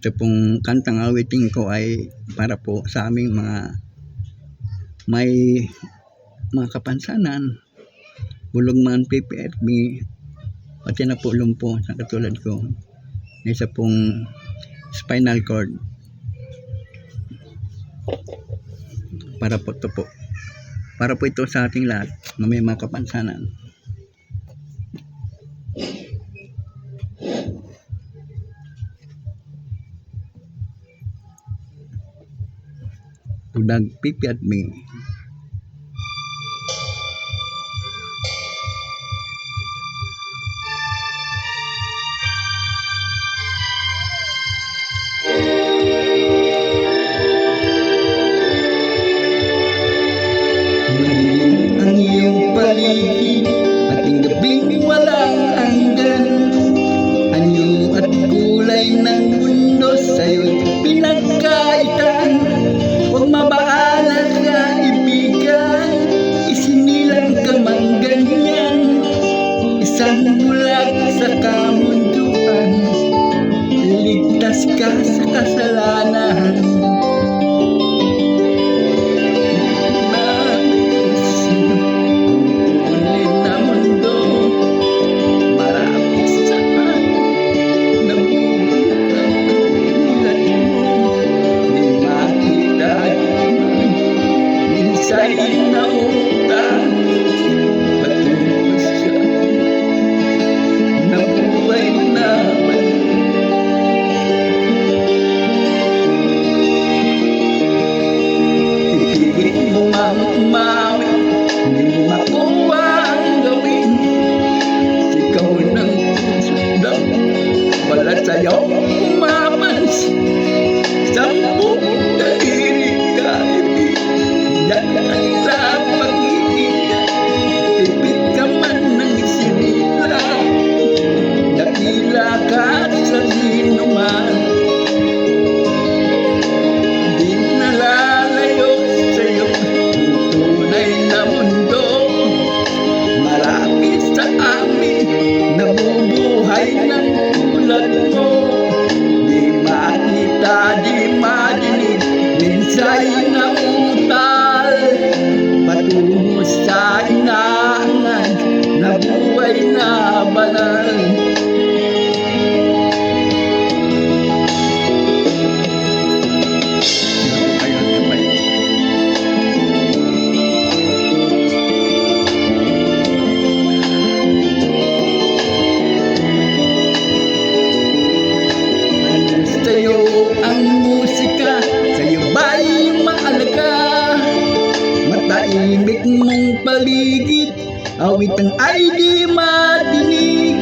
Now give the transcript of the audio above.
Ito pong kantang awitin ko ay para po sa aming mga may mga kapansanan, bulog man PPFB, pati na po lumpo sa katulad ko, isa pong spinal cord. Para po ito po. Para po ito sa ating lahat na may mga kapansanan. Budag pipi at me. Ang iyong paligid, ating gabing walang hanggan. Anyo at kulay ng mundo sa'yo'y pinagkaitan. Huwag mabaalat ka, ibigan, isinilang ka mang ganyan. Isang bulag sa kamunduan, ligtas ka sa kasalanan. Sa'y nautang, patungo siya, nabuhay na balik. Ipilit mo mang umawi, hindi mo makuha ang gawin. Ikaw ng puso daw, wala sa'yo umapansin. Sampung daliri ka ibig, dahil sa pag-iingat, ipit ka man ng sinila. Dakila ka sa sinuman, di nalalayo sa'yo ang tunay na mundo. Marami sa amin nabubuhay ng tulad mo. Di makita, di madinig, minsa'y nautal. Patungo sa inaangan na buhay na banal. Sa'yo ang musika, sa'yo ba'y maalaga? Matahimik mong paligid, awit ang ay di madinig.